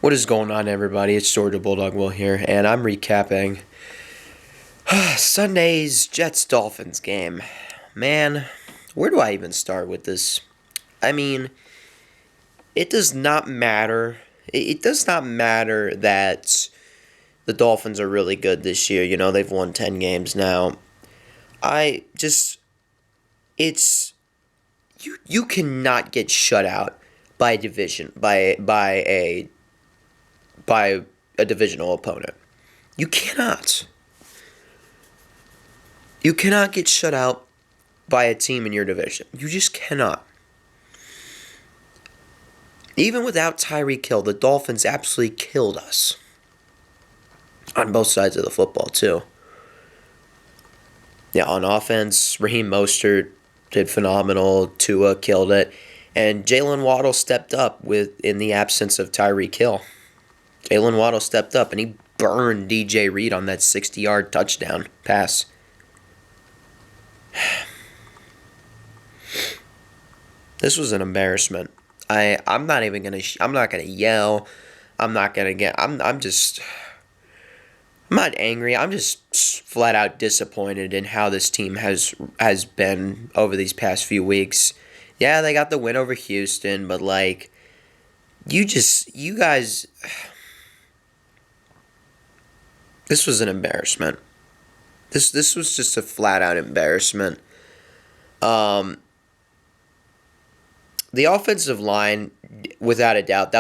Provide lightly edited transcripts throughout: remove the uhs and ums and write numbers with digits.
What is going on, everybody? It's Georgia Bulldog Will here, and I'm recapping Sunday's Jets-Dolphins game. Man, where do I even start with this? I mean, it does not matter. It does not matter that the Dolphins are really good this year. You know, they've won 10 games now. It's you cannot get shut out by a division by a divisional opponent. You cannot. You cannot get shut out by a team in your division. You just cannot. Even without Tyreek Hill, the Dolphins absolutely killed us. On both sides of the football, too. Yeah, on offense, Raheem Mostert did phenomenal. Tua killed it. And Jalen Waddle stepped up in the absence of Tyreek Hill. Jalen Waddle stepped up and he burned DJ Reed on that 60-yard touchdown pass. This was an embarrassment. I'm not gonna yell. I'm not angry. I'm just flat out disappointed in how this team has been over these past few weeks. Yeah, they got the win over Houston, but you guys, this was an embarrassment. This was just a flat out embarrassment. The offensive line, without a doubt,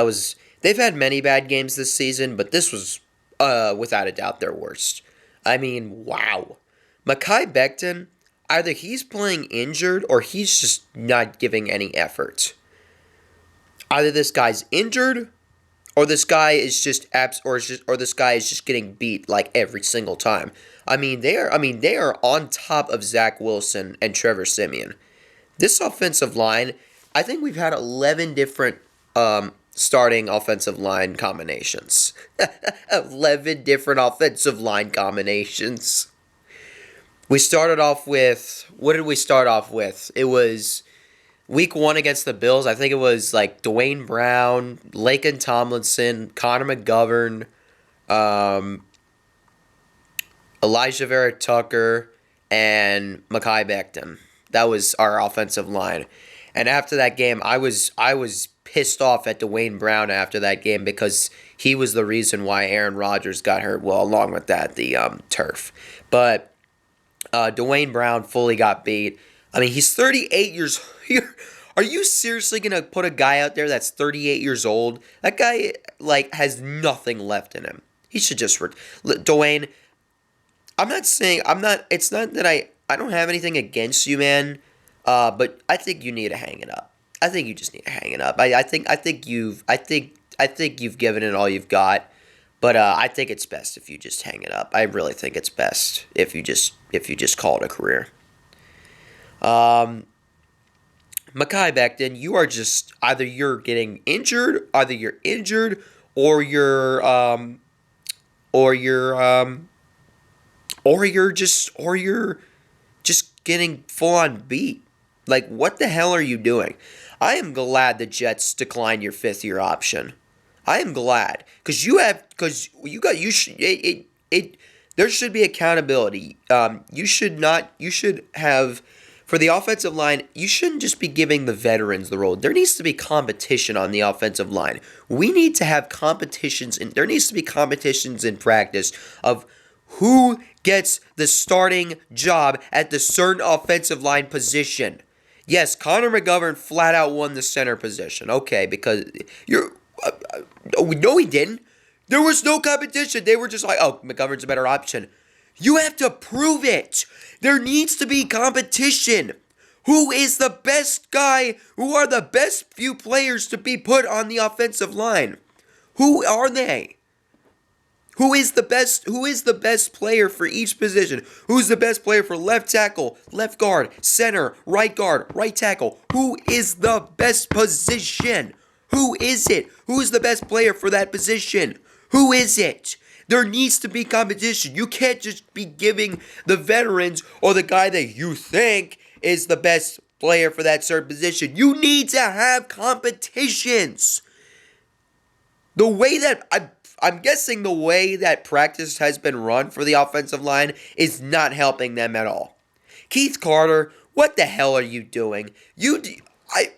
they've had many bad games this season, but this was without a doubt their worst. I mean, wow. Mekhi Becton, either he's playing injured or he's just not giving any effort. Either this guy's injured or this guy is just this guy is just getting beat like every single time. I mean, they are on top of Zach Wilson and Trevor Siemian. This offensive line, I think we've had 11 different starting offensive line combinations. 11 different offensive line combinations. We started off with, what did we start off with? It was week 1 against the Bills. I think it was Dwayne Brown, Laken Tomlinson, Connor McGovern, Elijah Vera Tucker, and Mekhi Becton. That was our offensive line. And after that game, I was pissed off at Dwayne Brown after that game because he was the reason why Aaron Rodgers got hurt. Well, along with that, the turf. But Dwayne Brown fully got beat. I mean, he's 38 years old. Are you seriously going to put a guy out there that's 38 years old? That guy, has nothing left in him. He should just... Dwayne, it's not that I don't have anything against you, man. But I think you need to hang it up. I think you just need to hang it up. I think you've given it all you've got. But I think it's best if you just hang it up. I really think it's best if you just call it a career. Mekhi Becton, you are just either you're getting injured, or you're just getting full on beat. What the hell are you doing? I am glad the Jets declined your 5th-year option. I am glad there should be accountability. You should have, for the offensive line, you shouldn't just be giving the veterans the role. There needs to be competition on the offensive line. We need to have competitions, and there needs to be competitions in practice of who gets the starting job at the certain offensive line position. Yes, Connor McGovern flat out won the center position. Okay, because no, he didn't. There was no competition. They were just McGovern's a better option. You have to prove it. There needs to be competition. Who is the best guy? Who are the best few players to be put on the offensive line? Who are they? Who is the best player for each position? Who's the best player for left tackle, left guard, center, right tackle? Who is the best position? Who is it? Who's the best player for that position? Who is it? There needs to be competition. You can't just be giving the veterans or the guy that you think is the best player for that certain position. You need to have competitions. The way that I'm guessing the way that practice has been run for the offensive line is not helping them at all. Keith Carter, what the hell are you doing? I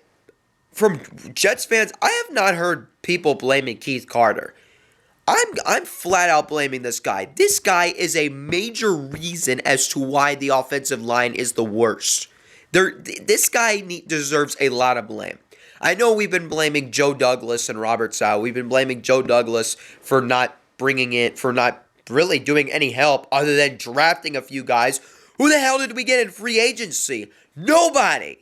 from Jets fans, I have not heard people blaming Keith Carter. I'm flat out blaming this guy. This guy is a major reason as to why the offensive line is the worst. This guy deserves a lot of blame. I know we've been blaming Joe Douglas and Robert Sala. We've been blaming Joe Douglas for not for not really doing any help other than drafting a few guys. Who the hell did we get in free agency? Nobody.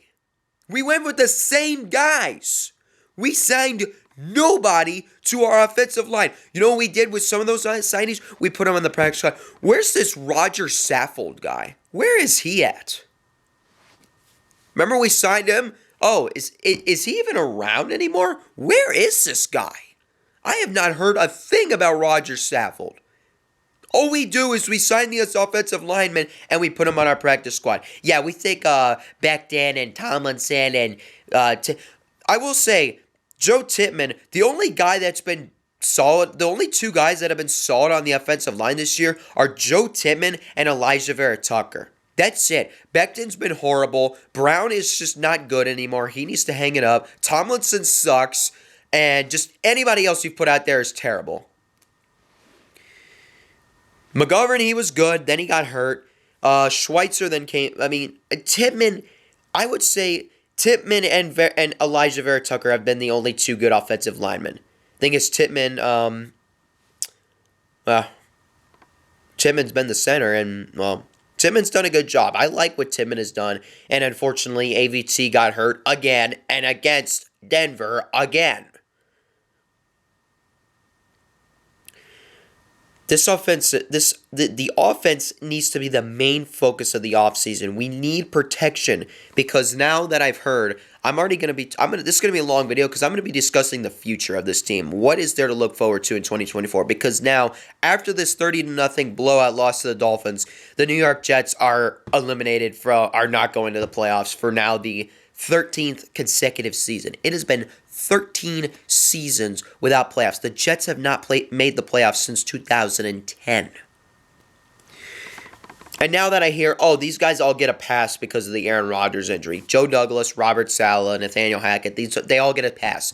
We went with the same guys. We signed nobody to our offensive line. You know what we did with some of those signings? We put them on the practice squad. Where's this Roger Saffold guy? Where is he at? Remember we signed him? Oh, is he even around anymore? Where is this guy? I have not heard a thing about Roger Saffold. All we do is we sign these offensive linemen and we put them on our practice squad. Yeah, we think Becton and Tomlinson and I will say Joe Tippmann, the only guy that's been solid, the only two guys that have been solid on the offensive line this year are Joe Tippmann and Elijah Vera Tucker. That's it. Becton's been horrible. Brown is just not good anymore. He needs to hang it up. Tomlinson sucks. And just anybody else you've put out there is terrible. McGovern, he was good. Then he got hurt. Schweitzer then came. I mean, Tippmann, I would say Tippmann and Elijah Vera Tucker have been the only two good offensive linemen. Thing is, Tippmann, Tippmann's been the center, and, well, Tippmann's done a good job. I like what Tippmann has done, and unfortunately, AVT got hurt again and against Denver again. This offense, the offense needs to be the main focus of the offseason. We need protection because now that I've heard, this is going to be a long video because I'm going to be discussing the future of this team. What is there to look forward to in 2024? Because now, after this 30-0 blowout loss to the Dolphins, the New York Jets are are not going to the playoffs for now the 13th consecutive season. It has been 13 seasons without playoffs. The Jets have not made the playoffs since 2010. And now that I hear, these guys all get a pass because of the Aaron Rodgers injury. Joe Douglas, Robert Sala, Nathaniel Hackett, they all get a pass.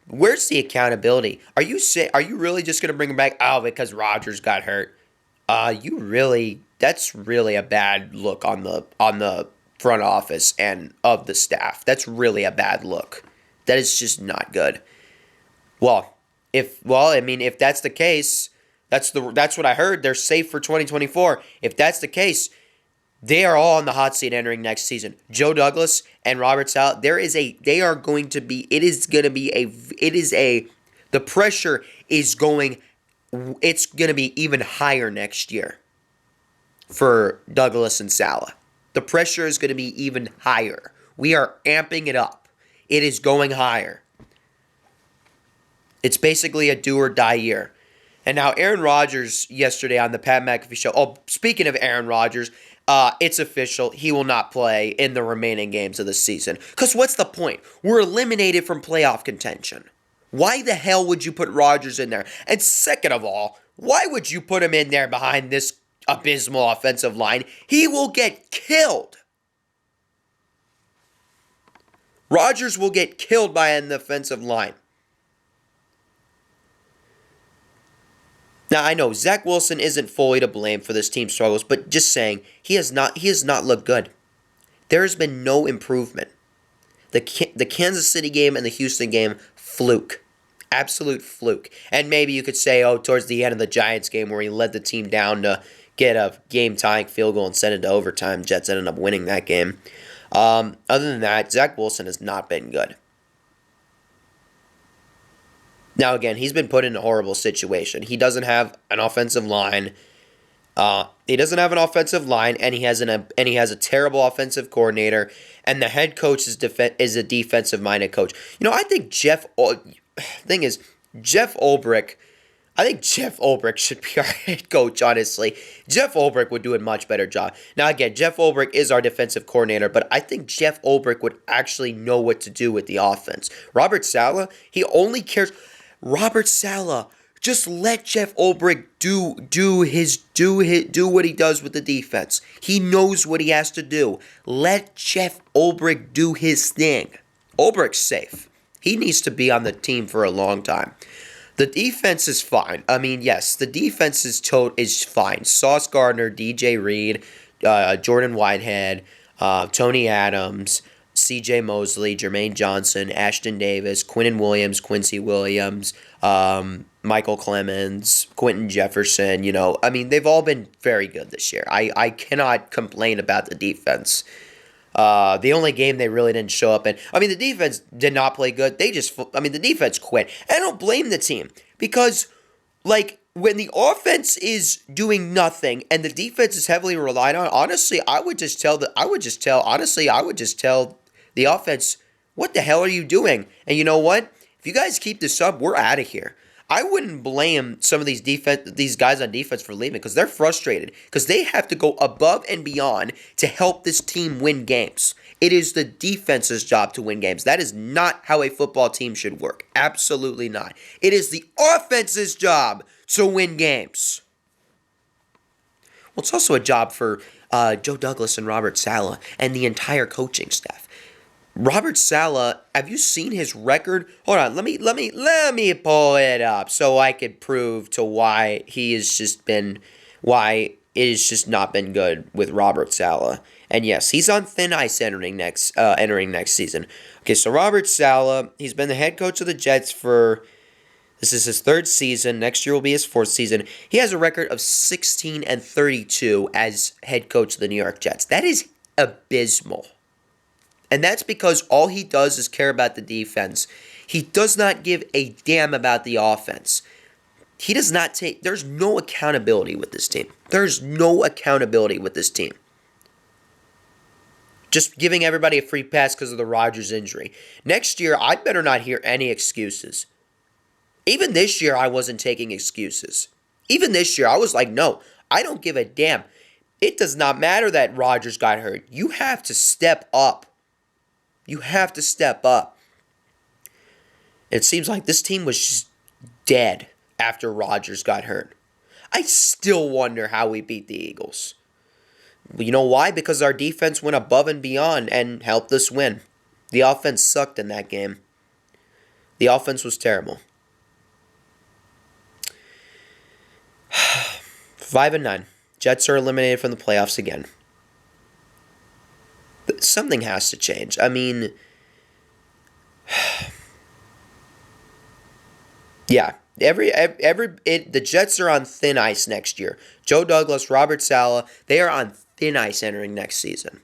Where's the accountability? Are you really just going to bring them back? Oh, because Rodgers got hurt. That's really a bad look on the front office and of the staff. That's really a bad look. That is just not good. If that's the case, that's what I heard. They're safe for 2024. If that's the case, they are all on the hot seat entering next season. Joe Douglas and Robert Sala, the pressure is going, it's going to be even higher next year for Douglas and Sala. The pressure is going to be even higher. We are amping it up. It is going higher. It's basically a do or die year. And now Aaron Rodgers yesterday on the Pat McAfee show. Oh, speaking of Aaron Rodgers, it's official. He will not play in the remaining games of the season. Because what's the point? We're eliminated from playoff contention. Why the hell would you put Rodgers in there? And second of all, why would you put him in there behind this abysmal offensive line? He will get killed. Rodgers will get killed by an offensive line. Now, I know Zach Wilson isn't fully to blame for this team's struggles, but just saying, he has not looked good. There has been no improvement. The Kansas City game and the Houston game, fluke. Absolute fluke. And maybe you could say, towards the end of the Giants game where he led the team down to get a game-tying field goal and send it to overtime, Jets ended up winning that game. Other than that, Zach Wilson has not been good. Now, again, he's been put in a horrible situation. He doesn't have an offensive line. And he has a terrible offensive coordinator. And the head coach is a defensive-minded coach. I think Jeff Ulbrich. I think Jeff Ulbrich should be our head coach, honestly. Jeff Ulbrich would do a much better job. Now, again, Jeff Ulbrich is our defensive coordinator, but I think Jeff Ulbrich would actually know what to do with the offense. Robert Sala, he only cares. Robert Saleh, just let Jeff Ulbrich do what he does with the defense. He knows what he has to do. Let Jeff Ulbrich do his thing. Ulbrich's safe. He needs to be on the team for a long time. The defense is fine. I mean, yes, the defense is fine. Sauce Gardner, DJ Reed, Jordan Whitehead, Tony Adams, C.J. Mosley, Jermaine Johnson, Ashton Davis, Quinnen Williams, Quincy Williams, Michael Clemens, Quentin Jefferson. I mean, they've all been very good this year. I cannot complain about the defense. The only game they really didn't show up in. I mean, the defense did not play good. The defense quit. And I don't blame the team because, when the offense is doing nothing and the defense is heavily relied on, honestly, I would just tell the offense, what the hell are you doing? And you know what? If you guys keep this up, we're out of here. I wouldn't blame some of these guys on defense for leaving because they're frustrated because they have to go above and beyond to help this team win games. It is the defense's job to win games. That is not how a football team should work. Absolutely not. It is the offense's job to win games. Well, it's also a job for Joe Douglas and Robert Saleh and the entire coaching staff. Robert Saleh, have you seen his record? Hold on, let me pull it up so I could prove to why it has just not been good with Robert Saleh. And yes, he's on thin ice entering next season. Okay, so Robert Saleh, he's been the head coach of the Jets this is his third season. Next year will be his fourth season. He has a record of 16-32 as head coach of the New York Jets. That is abysmal. And that's because all he does is care about the defense. He does not give a damn about the offense. There's no accountability with this team. There's no accountability with this team. Just giving everybody a free pass because of the Rodgers injury. Next year, I'd better not hear any excuses. Even this year, I wasn't taking excuses. Even this year, I was like, no, I don't give a damn. It does not matter that Rodgers got hurt. You have to step up. You have to step up. It seems like this team was just dead after Rodgers got hurt. I still wonder how we beat the Eagles. You know why? Because our defense went above and beyond and helped us win. The offense sucked in that game. The offense was terrible. 5-9. Jets are eliminated from the playoffs again. Something has to change. I mean, yeah. The Jets are on thin ice next year. Joe Douglas, Robert Saleh, they are on thin ice entering next season.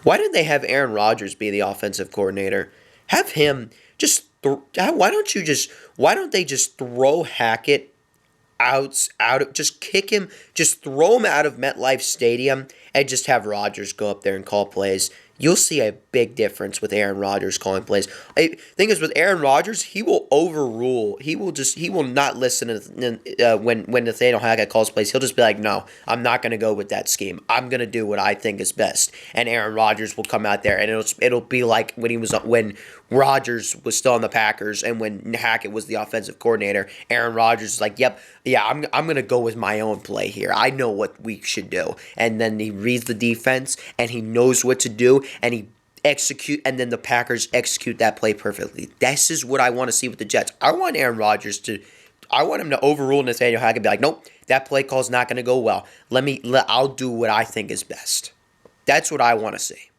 Why didn't they have Aaron Rodgers be the offensive coordinator? Have him just. Why don't they just throw Hackett just kick him, just throw him out of MetLife Stadium and just have Rodgers go up there and call plays? You'll see a big difference with Aaron Rodgers calling plays. Thing is, with Aaron Rodgers, he will overrule. He will not listen to, when Nathaniel Hackett calls plays. He'll just be like, no, I'm not going to go with that scheme. I'm going to do what I think is best. And Aaron Rodgers will come out there, and it'll be like when Rodgers was still on the Packers and when Hackett was the offensive coordinator. Aaron Rodgers is like, I'm going to go with my own play here. I know what we should do. And then he reads the defense, and he knows what to do, and he execute, and then the Packers execute that play perfectly. This is what I want to see with the Jets. I want Aaron Rodgers I want him to overrule Nathaniel Hackett and be like, nope, that play call's not going to go well. I'll do what I think is best. That's what I want to see.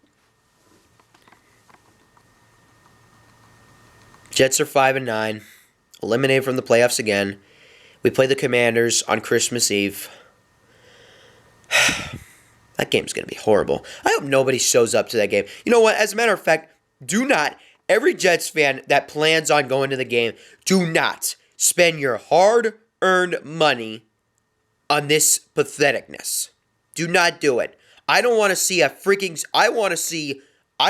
Jets are 5-9, eliminated from the playoffs again. We play the Commanders on Christmas Eve. That game's going to be horrible. I hope nobody shows up to that game. You know what? As a matter of fact, every Jets fan that plans on going to the game, do not spend your hard-earned money on this patheticness. Do not do it. I don't want to see I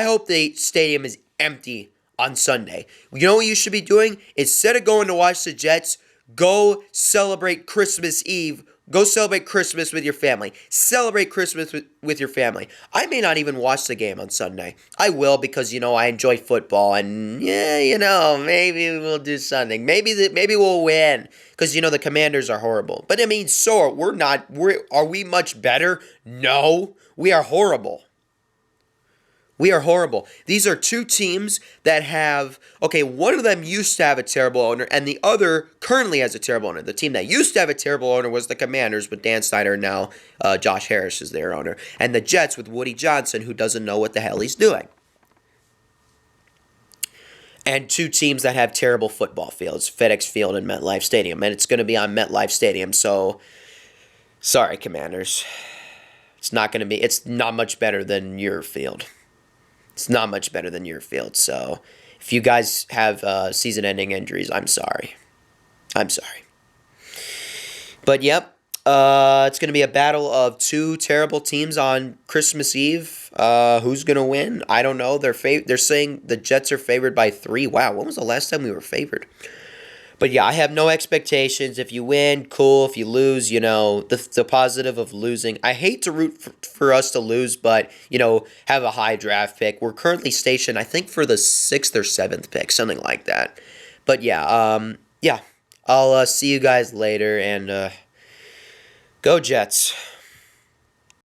hope the stadium is empty on Sunday. You know what you should be doing? Instead of going to watch the Jets, go celebrate Christmas Eve Go celebrate Christmas with your family. Celebrate Christmas with your family. I may not even watch the game on Sunday. I will because, I enjoy football. And, yeah, maybe we'll do something. Maybe we'll win because, the Commanders are horrible. But, we're not. Are we much better? No. We are horrible. We are horrible. These are two teams that have, one of them used to have a terrible owner, and the other currently has a terrible owner. The team that used to have a terrible owner was the Commanders with Dan Snyder, and now Josh Harris is their owner. And the Jets with Woody Johnson, who doesn't know what the hell he's doing. And two teams that have terrible football fields, FedEx Field and MetLife Stadium. And it's going to be on MetLife Stadium, so sorry, Commanders. It's not much better than your field. It's not much better than your field. So if you guys have season-ending injuries, I'm sorry. But yep, it's going to be a battle of two terrible teams on Christmas Eve. Who's going to win? I don't know. They're saying the Jets are favored by 3. Wow, when was the last time we were favored? But yeah, I have no expectations. If you win, cool. If you lose, the positive of losing. I hate to root for us to lose, but, have a high draft pick. We're currently stationed, I think, for the 6th or 7th pick, something like that. But yeah, I'll see you guys later, and go Jets.